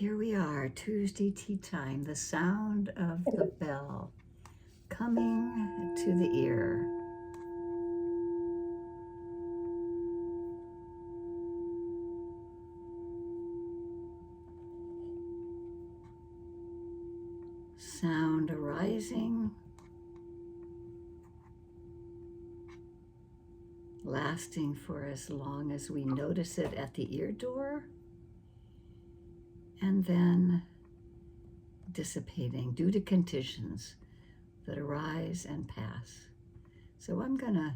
here we are, Tuesday tea time, the sound of the bell coming to the ear. Sound arising, lasting for as long as we notice it at the ear door, and then dissipating due to conditions that arise and pass. So I'm going to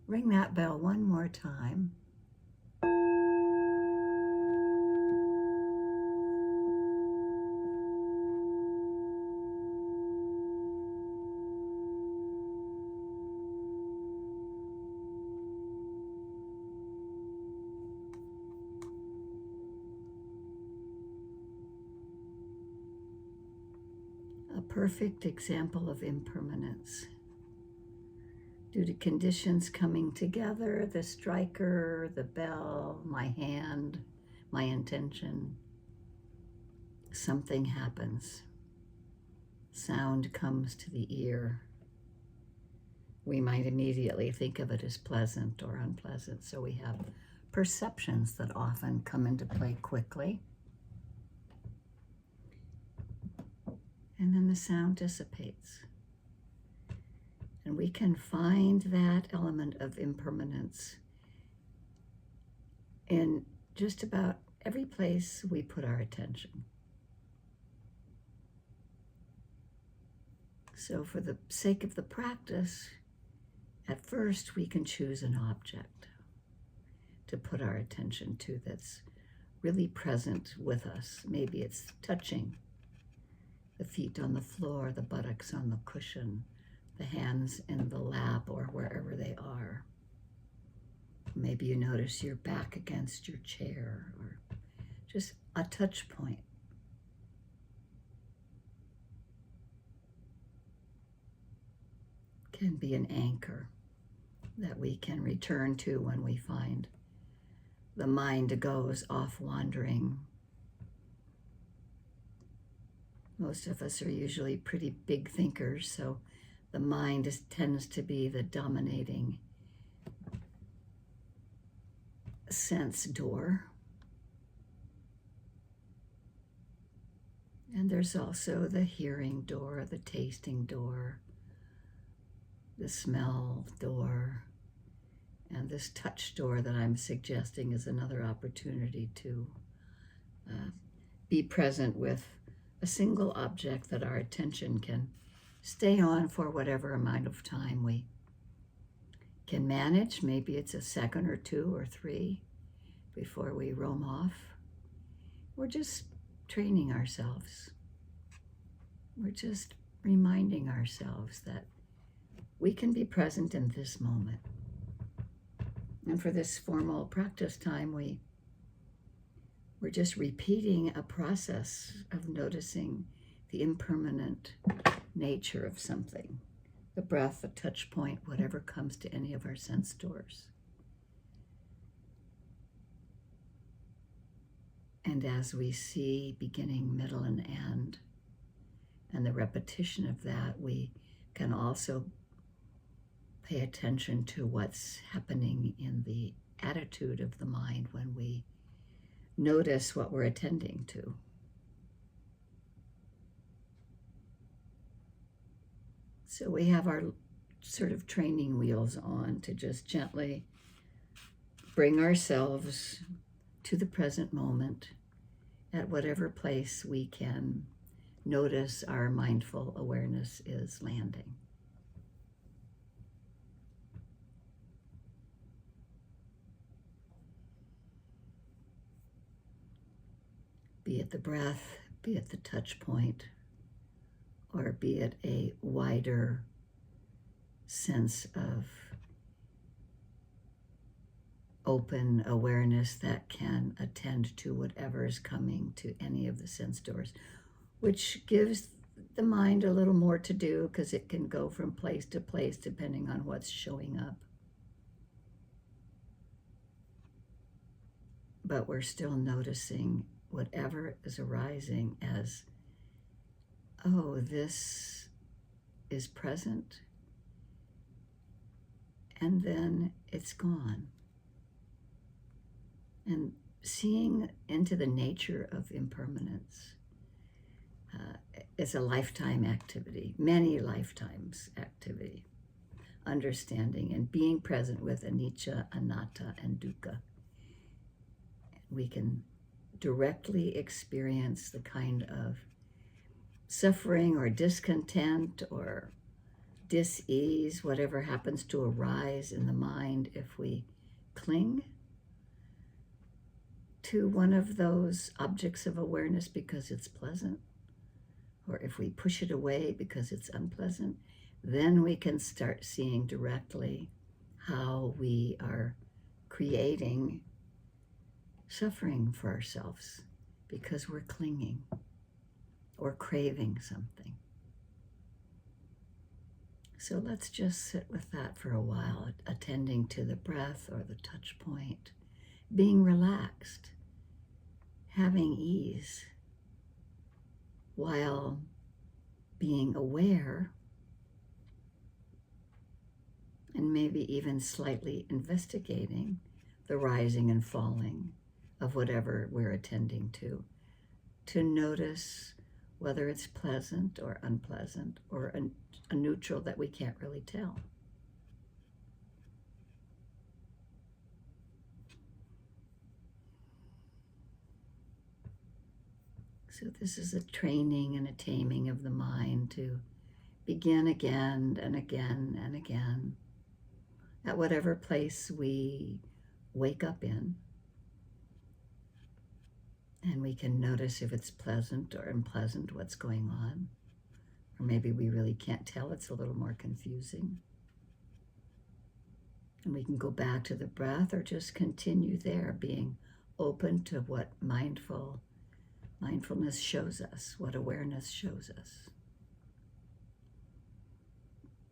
ring that bell one more time. A perfect example of impermanence. Due to conditions coming together, the striker, the bell, my hand, my intention, something happens. Sound comes to the ear. We might immediately think of it as pleasant or unpleasant, so we have perceptions that often come into play quickly. And then the sound dissipates. And we can find that element of impermanence in just about every place we put our attention. So for the sake of the practice, at first we can choose an object to put our attention to that's really present with us. Maybe it's touching the feet on the floor, the buttocks on the cushion, the hands in the lap or wherever they are. Maybe you notice your back against your chair, or just a touch point. Can be an anchor that we can return to when we find the mind goes off wandering. Most of us are usually pretty big thinkers, so the mind tends to be the dominating sense door. And there's also the hearing door, the tasting door, the smell door, and this touch door that I'm suggesting is another opportunity to be present with a single object that our attention can stay on for whatever amount of time we can manage. Maybe it's a second or two or three before we roam off. We're just training ourselves. We're just reminding ourselves that we can be present in this moment. And for this formal practice time, we're just repeating a process of noticing the impermanent nature of something, the breath, the touch point, whatever comes to any of our sense doors. And as we see beginning, middle, and end, and the repetition of that, we can also pay attention to what's happening in the attitude of the mind when we notice what we're attending to. So we have our sort of training wheels on to just gently bring ourselves to the present moment at whatever place we can notice our mindful awareness is landing. Be it the breath, be it the touch point, or be it a wider sense of open awareness that can attend to whatever is coming to any of the sense doors, which gives the mind a little more to do because it can go from place to place depending on what's showing up. But we're still noticing whatever is arising as, oh, this is present, and then it's gone. And seeing into the nature of impermanence is a lifetime activity, many lifetimes activity. Understanding and being present with anicca, anatta, and dukkha. We can directly experience the kind of suffering or discontent or dis-ease, whatever happens to arise in the mind if we cling to one of those objects of awareness because it's pleasant, or if we push it away because it's unpleasant. Then we can start seeing directly how we are creating suffering for ourselves because we're clinging or craving something. So let's just sit with that for a while, attending to the breath or the touch point, being relaxed, having ease, while being aware and maybe even slightly investigating the rising and falling of whatever we're attending to notice whether it's pleasant or unpleasant or a neutral that we can't really tell. So this is a training and a taming of the mind to begin again and again and again at whatever place we wake up in. And we can notice if it's pleasant or unpleasant, what's going on. Or maybe we really can't tell, it's a little more confusing. And we can go back to the breath or just continue there, being open to what mindfulness shows us, what awareness shows us.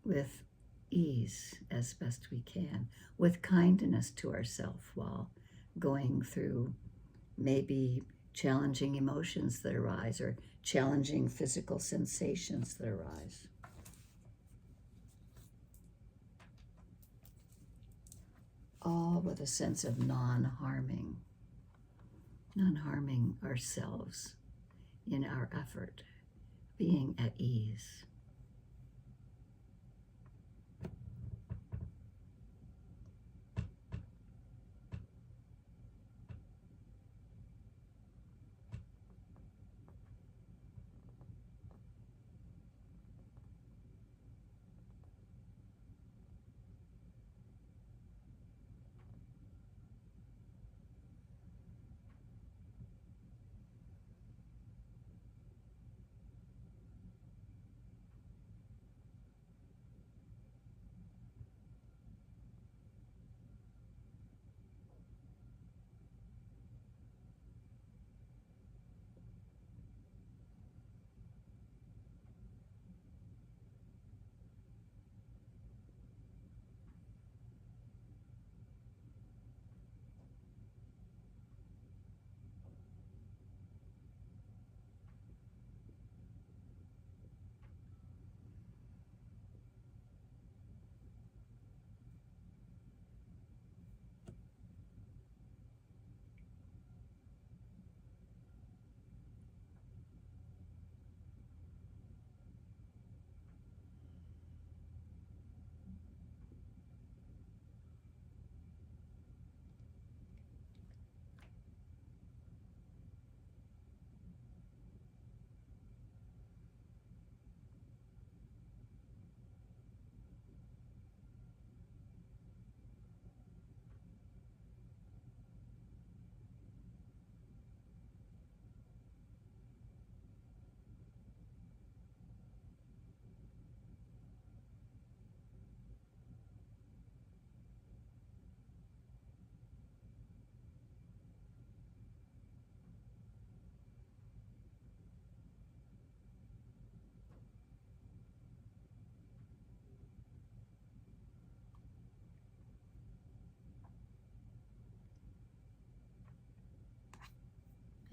With ease as best we can, with kindness to ourselves while going through maybe challenging emotions that arise or challenging physical sensations that arise. All with a sense of non-harming ourselves in our effort, being at ease.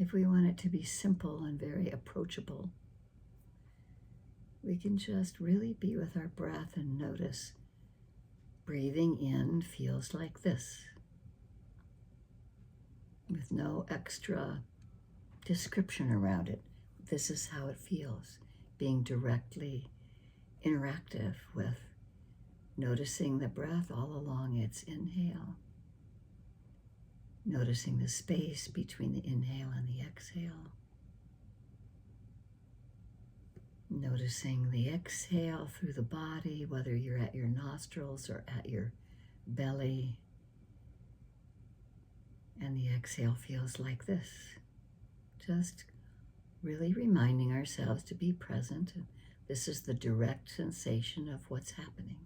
If we want it to be simple and very approachable, we can just really be with our breath and notice breathing in feels like this, with no extra description around it. This is how it feels, being directly interactive with noticing the breath all along its inhale, noticing the space between the inhale and the exhale, noticing the exhale through the body, whether you're at your nostrils or at your belly, and the exhale feels like this. Just really reminding ourselves to be present. This is the direct sensation of what's happening.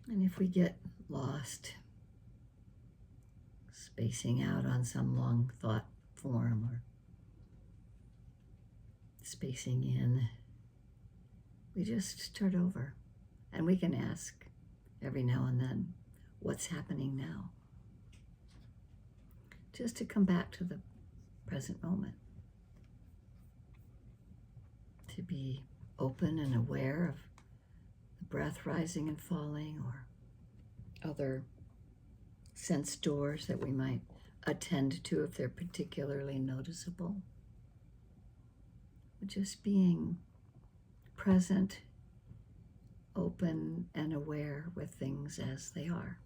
And if we get lost, spacing out on some long thought form or spacing in, we just start over. And we can ask every now and then, what's happening now? Just to come back to the present moment. To be open and aware of the breath rising and falling, or other sense doors that we might attend to if they're particularly noticeable. Just being present, open, and aware with things as they are.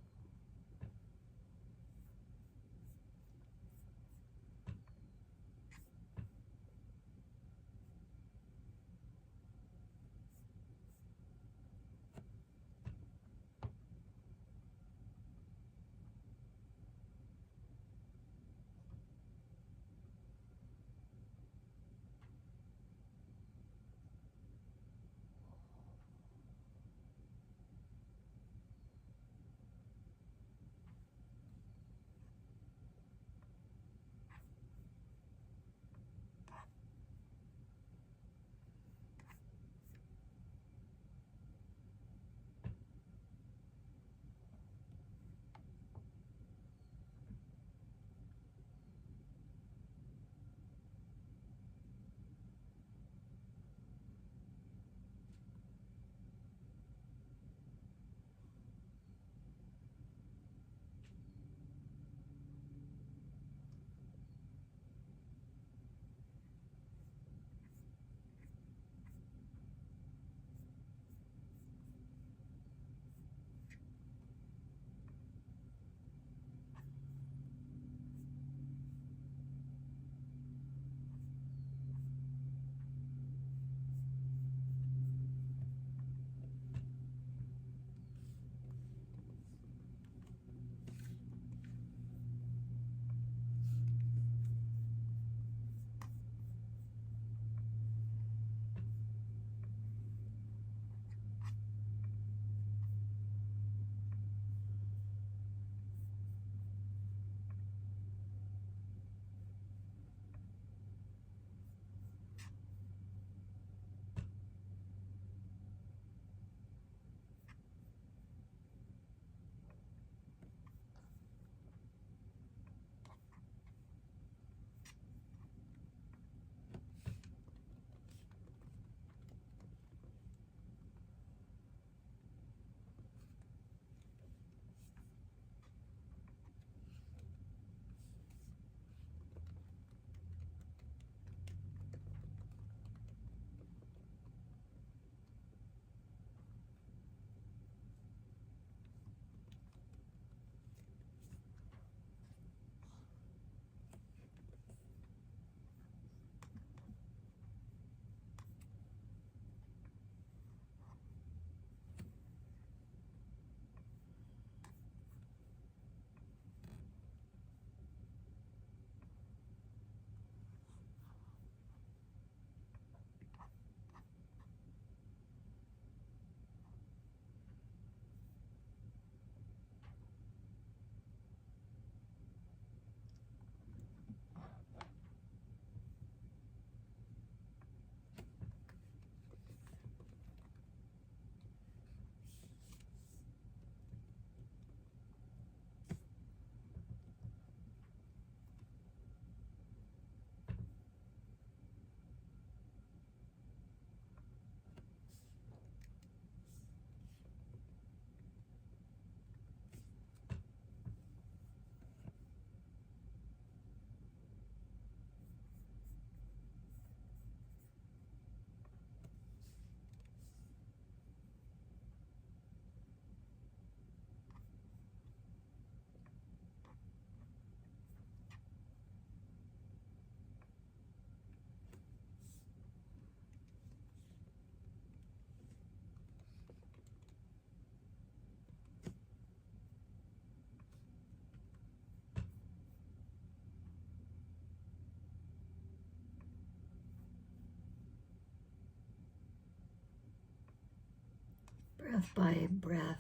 Breath by breath,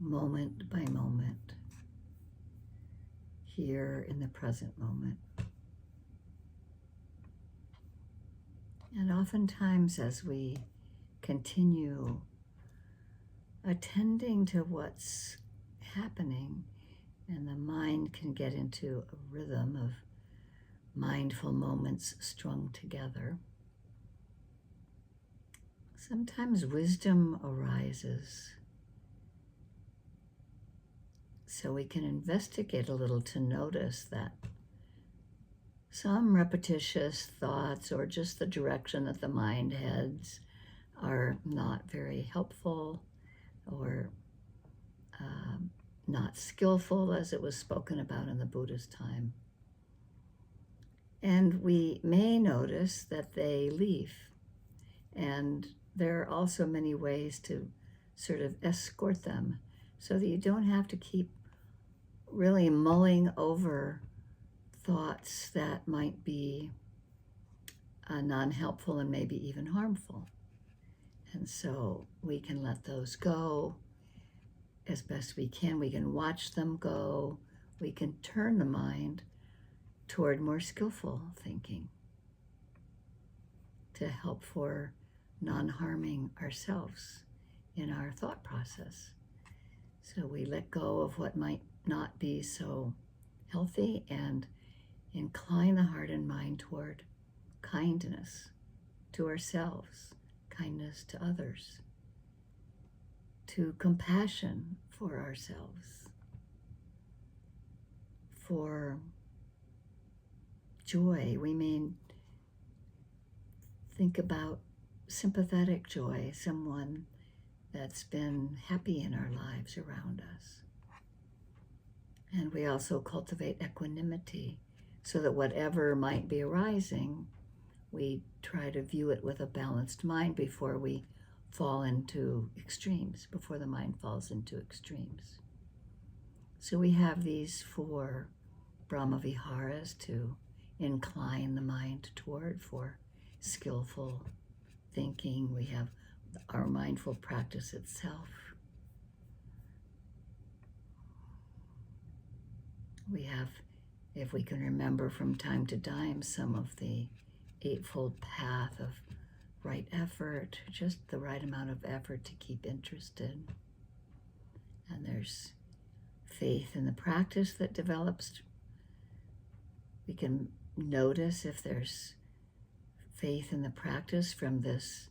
moment by moment, here in the present moment. And oftentimes, as we continue attending to what's happening, and the mind can get into a rhythm of mindful moments strung together, sometimes wisdom arises. So we can investigate a little to notice that some repetitious thoughts or just the direction that the mind heads are not very helpful or not skillful, as it was spoken about in the Buddha's time. And we may notice that they leave. And there are also many ways to sort of escort them so that you don't have to keep really mulling over thoughts that might be non-helpful and maybe even harmful. And so we can let those go as best we can. We can watch them go. We can turn the mind toward more skillful thinking to help for non-harming ourselves in our thought process. So we let go of what might not be so healthy and incline the heart and mind toward kindness to ourselves, kindness to others, to compassion for ourselves, for joy. We may think about sympathetic joy, someone that's been happy in our lives around us. And we also cultivate equanimity so that whatever might be arising, we try to view it with a balanced mind before we fall into extremes, before the mind falls into extremes. So we have these 4 Brahmaviharas to incline the mind toward for skillful thinking. We have our mindful practice itself. We have, if we can remember from time to time, some of the Eightfold Path of right effort, just the right amount of effort to keep interested. And there's faith in the practice that develops. We can notice if there's faith in the practice from this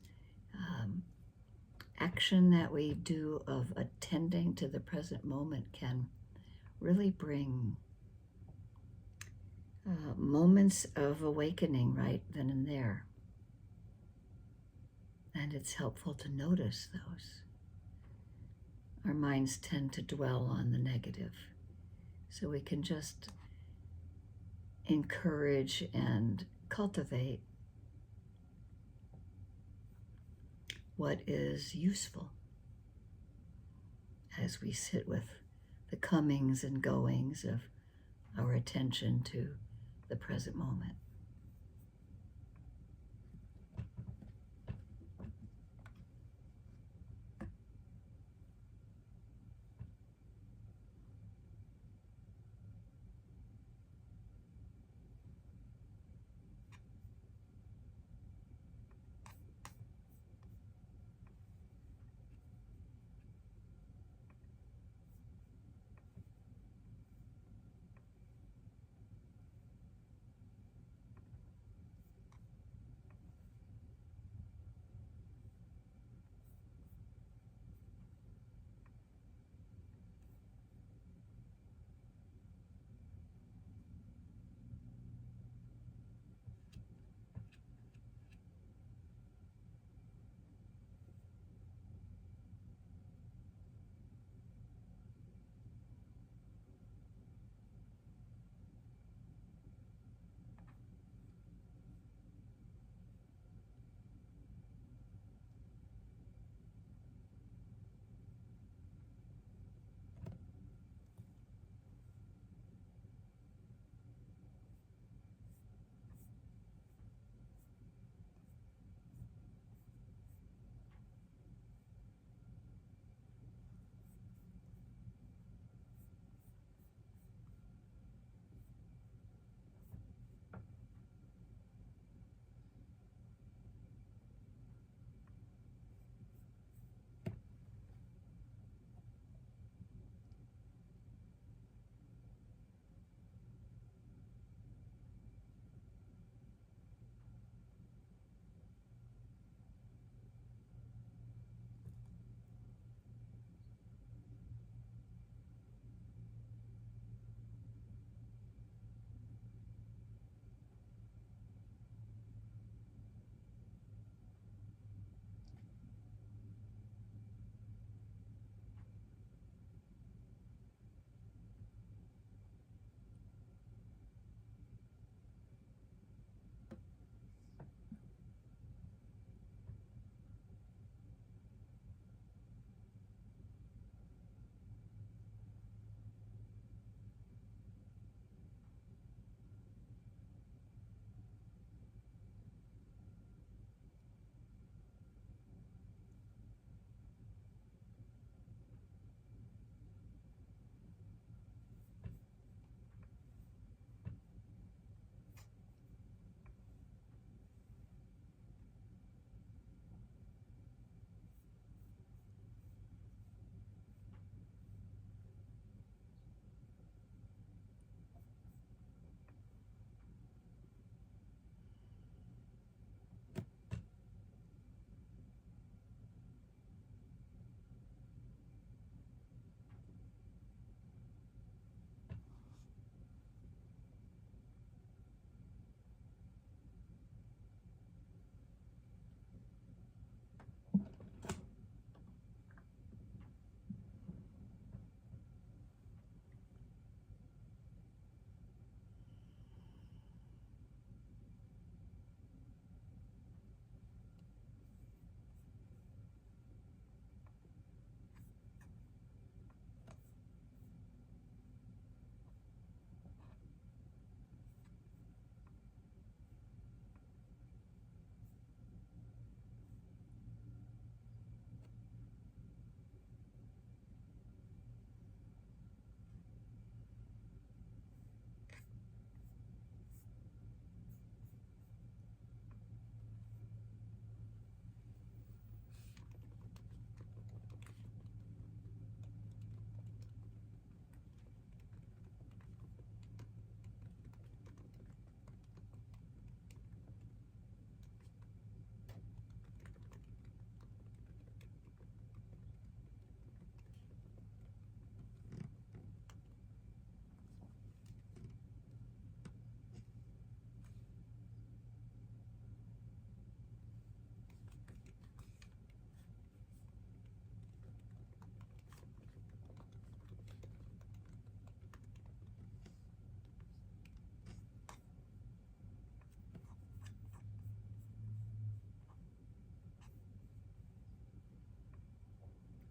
action that we do of attending to the present moment can really bring moments of awakening right then and there. And it's helpful to notice those. Our minds tend to dwell on the negative. So we can just encourage and cultivate what is useful as we sit with the comings and goings of our attention to the present moment.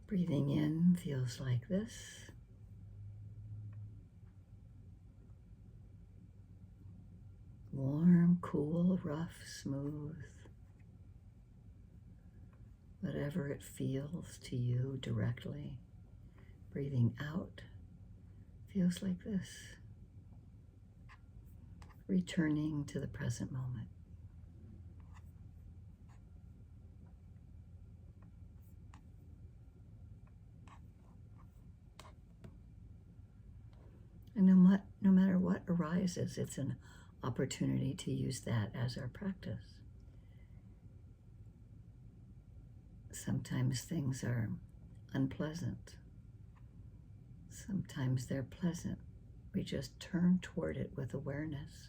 Breathing in feels like this. Warm, cool, rough, smooth. Whatever it feels to you directly. Breathing out feels like this. Returning to the present moment. And no matter what arises, it's an opportunity to use that as our practice. Sometimes things are unpleasant. Sometimes they're pleasant. We just turn toward it with awareness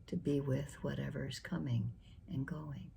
to be with whatever's coming and going.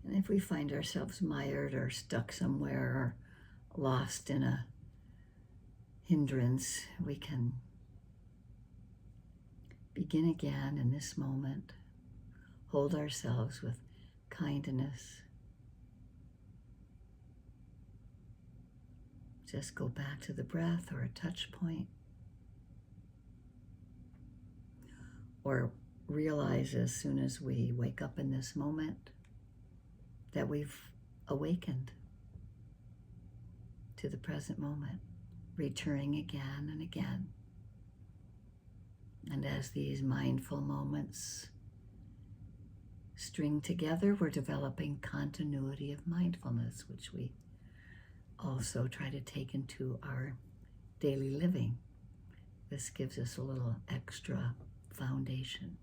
And if we find ourselves mired or stuck somewhere or lost in a hindrance, we can begin again in this moment. Hold ourselves with kindness. Just go back to the breath or a touch point. Or realize as soon as we wake up in this moment that we've awakened to the present moment, returning again and again. And as these mindful moments string together, we're developing continuity of mindfulness, which we also try to take into our daily living. This gives us a little extra foundation.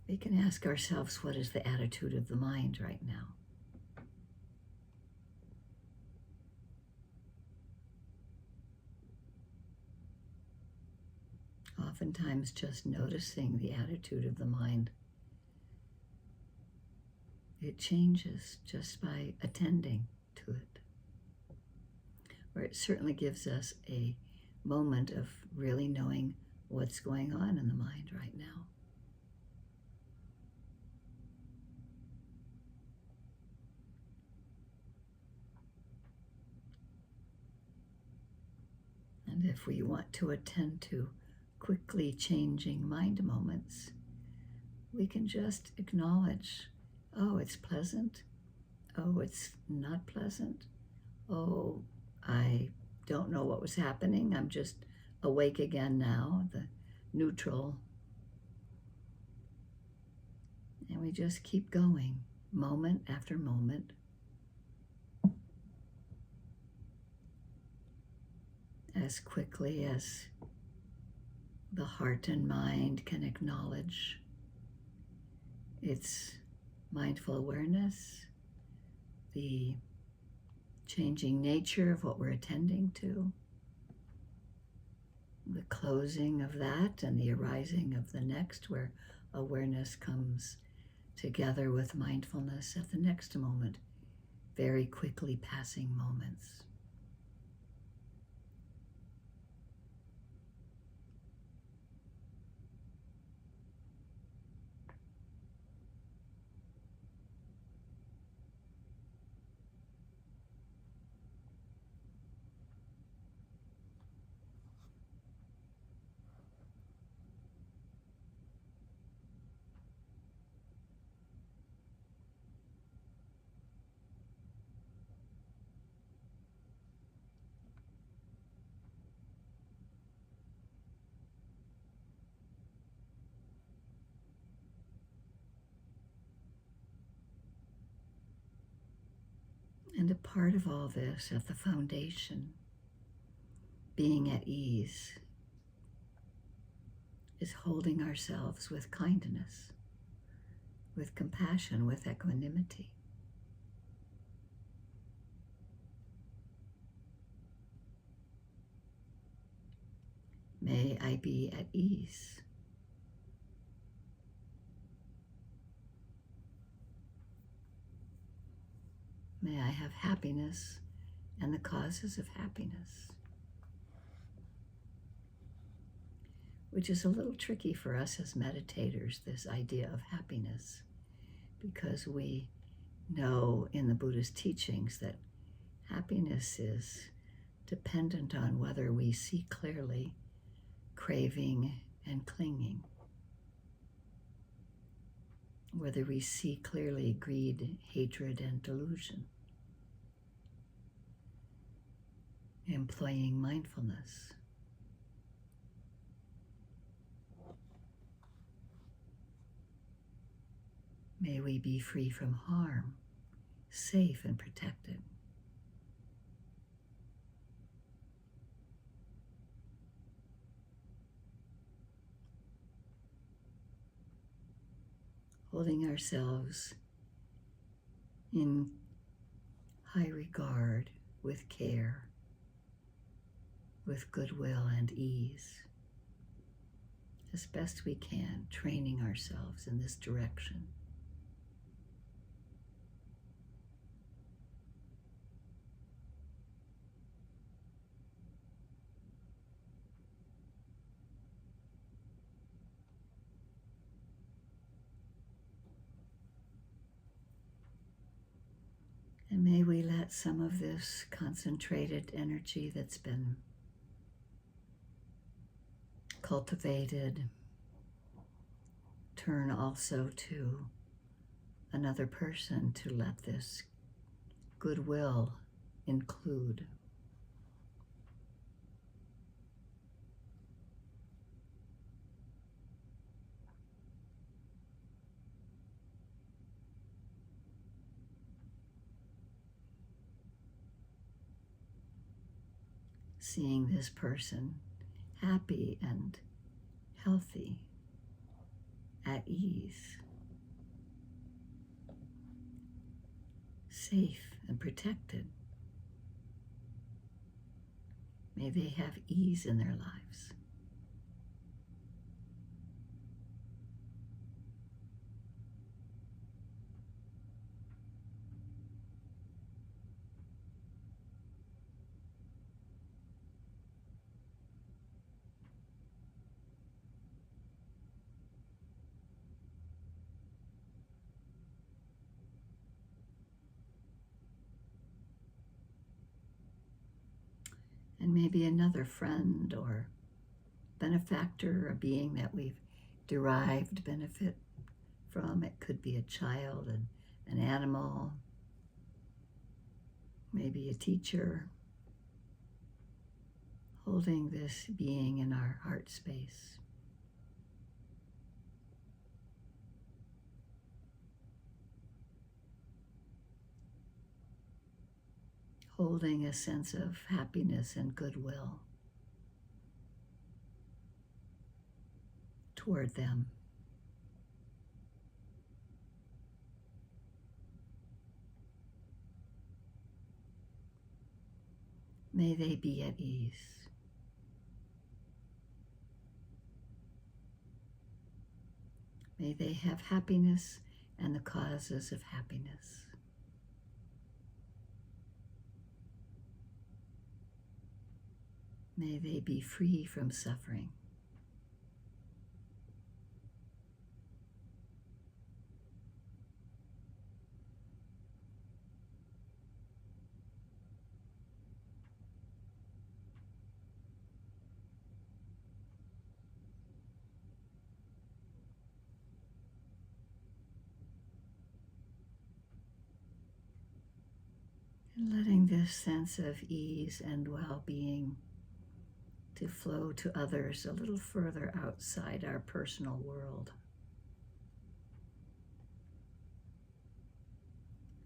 We can ask ourselves, what is the attitude of the mind right now? Oftentimes, just noticing the attitude of the mind, it changes just by attending to it. Or it certainly gives us a moment of really knowing what's going on in the mind right now. And if we want to attend to quickly changing mind moments, we can just acknowledge, oh, it's pleasant. Oh, it's not pleasant. Oh, I don't know what was happening. I'm just awake again now, the neutral. And we just keep going, moment after moment. As quickly as the heart and mind can acknowledge its mindful awareness, the changing nature of what we're attending to, the closing of that and the arising of the next, where awareness comes together with mindfulness at the next moment, very quickly passing moments. And a part of all this, at the foundation, being at ease, is holding ourselves with kindness, with compassion, with equanimity. May I be at ease. May I have happiness and the causes of happiness. Which is a little tricky for us as meditators, this idea of happiness, because we know in the Buddhist teachings that happiness is dependent on whether we see clearly craving and clinging, whether we see clearly greed, hatred, and delusion. Employing mindfulness. May we be free from harm, safe and protected. Holding ourselves in high regard, with care, with goodwill and ease, as best we can, training ourselves in this direction. And may we let some of this concentrated energy that's been cultivated turn also to another person, to let this goodwill include. Seeing this person happy and healthy, at ease, safe and protected. May they have ease in their lives. And maybe another friend or benefactor, a being that we've derived benefit from. It could be a child, an animal, maybe a teacher, holding this being in our heart space. Holding a sense of happiness and goodwill toward them. May they be at ease. May they have happiness and the causes of happiness. May they be free from suffering. And letting this sense of ease and well-being to flow to others a little further outside our personal world,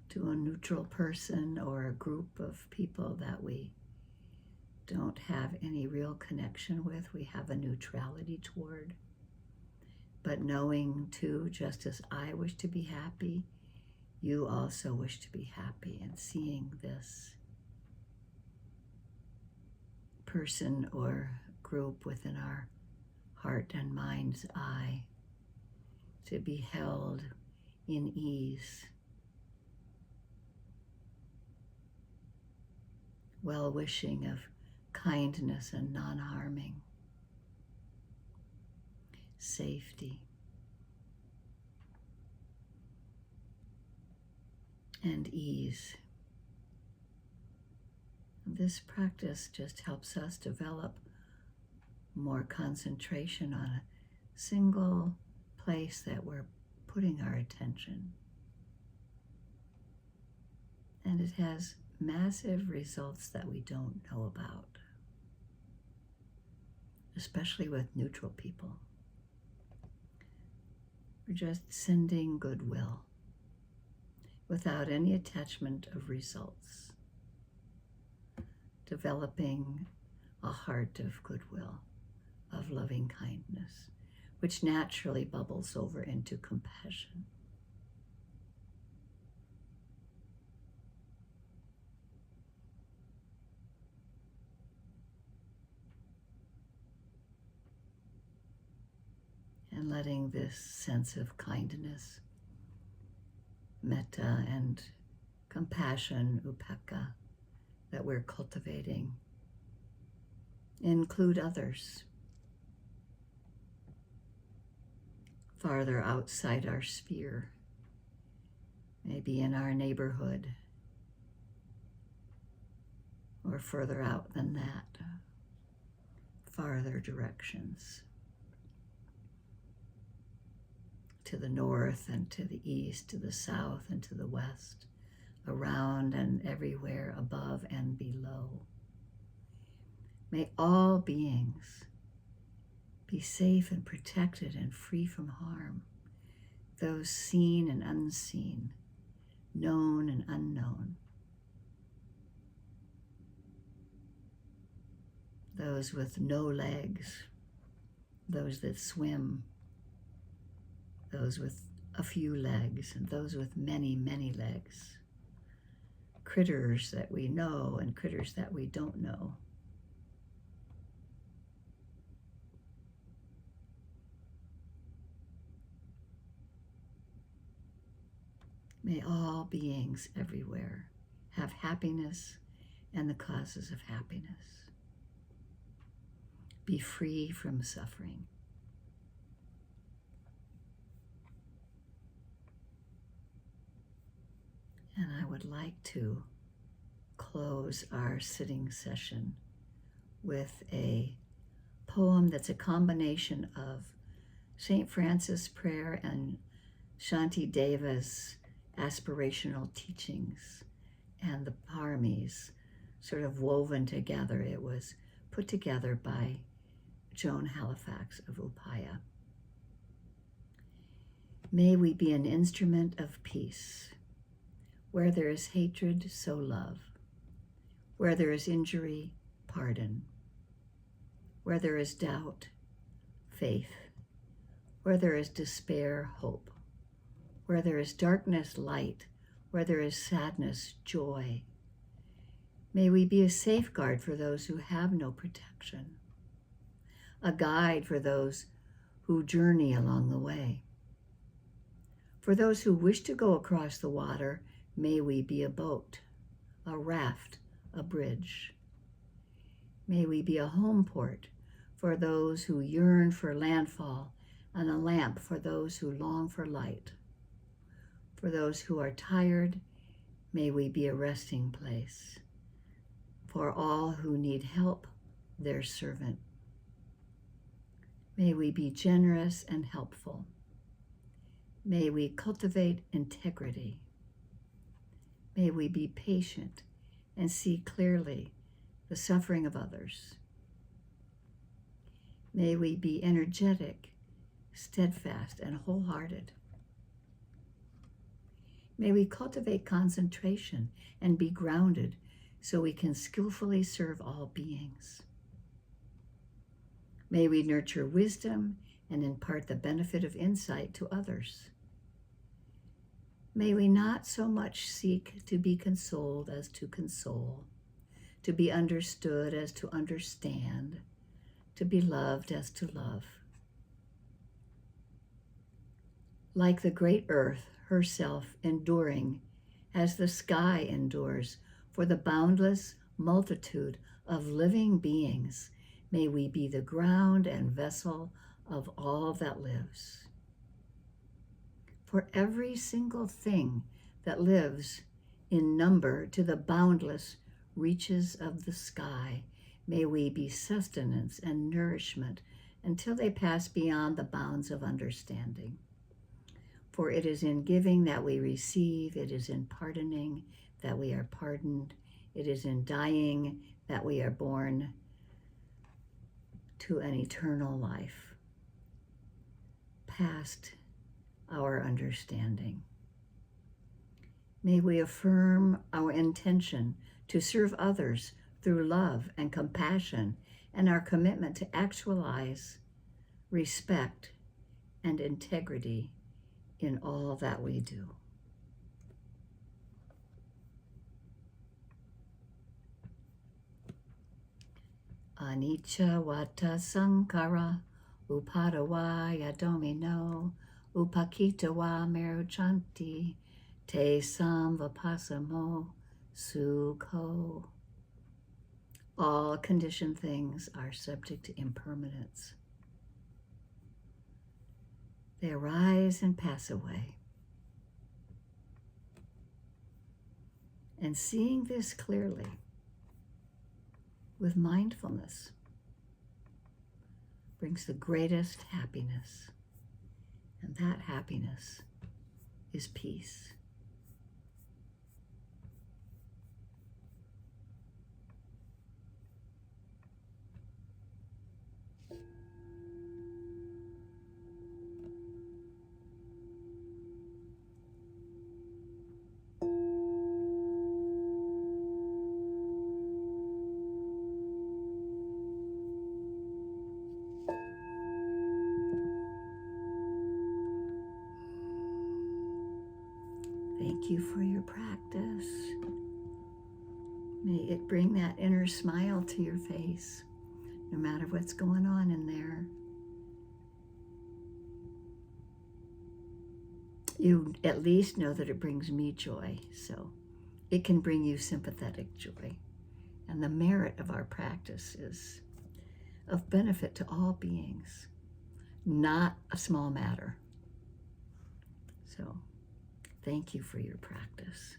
to a neutral person or a group of people that we don't have any real connection with, we have a neutrality toward. But knowing too, just as I wish to be happy, you also wish to be happy, and seeing this person or group within our heart and mind's eye to be held in ease, well-wishing of kindness and non-harming, safety, and ease. This practice just helps us develop more concentration on a single place that we're putting our attention. And it has massive results that we don't know about, especially with neutral people. We're just sending goodwill without any attachment of results, developing a heart of goodwill, of loving kindness, which naturally bubbles over into compassion. And letting this sense of kindness, metta, and compassion, upekkha, that we're cultivating include others farther outside our sphere, maybe in our neighborhood, or further out than that, farther directions, to the north and to the east, to the south and to the west, around and everywhere, above and below. May all beings be safe and protected and free from harm, those seen and unseen, known and unknown, those with no legs, those that swim, those with a few legs and those with many, many legs, critters that we know and critters that we don't know. May all beings everywhere have happiness and the causes of happiness. Be free from suffering. And I would like to close our sitting session with a poem that's a combination of St. Francis' prayer and Shanti Deva's aspirational teachings and the paramis sort of woven together. It was put together by Joan Halifax of Upaya. May we be an instrument of peace. Where there is hatred, sow love. Where there is injury, pardon. Where there is doubt, faith. Where there is despair, hope. Where there is darkness, light. Where there is sadness, joy. May we be a safeguard for those who have no protection, a guide for those who journey along the way. For those who wish to go across the water, may we be a boat, a raft, a bridge. May we be a home port for those who yearn for landfall and a lamp for those who long for light. For those who are tired, may we be a resting place. For all who need help, their servant. May we be generous and helpful. May we cultivate integrity. May we be patient and see clearly the suffering of others. May we be energetic, steadfast, and wholehearted. May we cultivate concentration and be grounded so we can skillfully serve all beings. May we nurture wisdom and impart the benefit of insight to others. May we not so much seek to be consoled as to console, to be understood as to understand, to be loved as to love. Like the great earth herself enduring as the sky endures for the boundless multitude of living beings, may we be the ground and vessel of all that lives. For every single thing that lives in number to the boundless reaches of the sky, may we be sustenance and nourishment until they pass beyond the bounds of understanding. For it is in giving that we receive, it is in pardoning that we are pardoned, it is in dying that we are born to an eternal life, past our understanding. May we affirm our intention to serve others through love and compassion and our commitment to actualize respect and integrity in all that we do. Anicca vata sankara upadavaya domino upakita va meruchanti te samvapasamo sukho. All conditioned things are subject to impermanence. They arise and pass away. And seeing this clearly with mindfulness brings the greatest happiness. And that happiness is peace. Thank you for your practice. May it bring that inner smile to your face, no matter what's going on in there. You at least know that it brings me joy, so it can bring you sympathetic joy. And the merit of our practice is of benefit to all beings, not a small matter. So, thank you for your practice.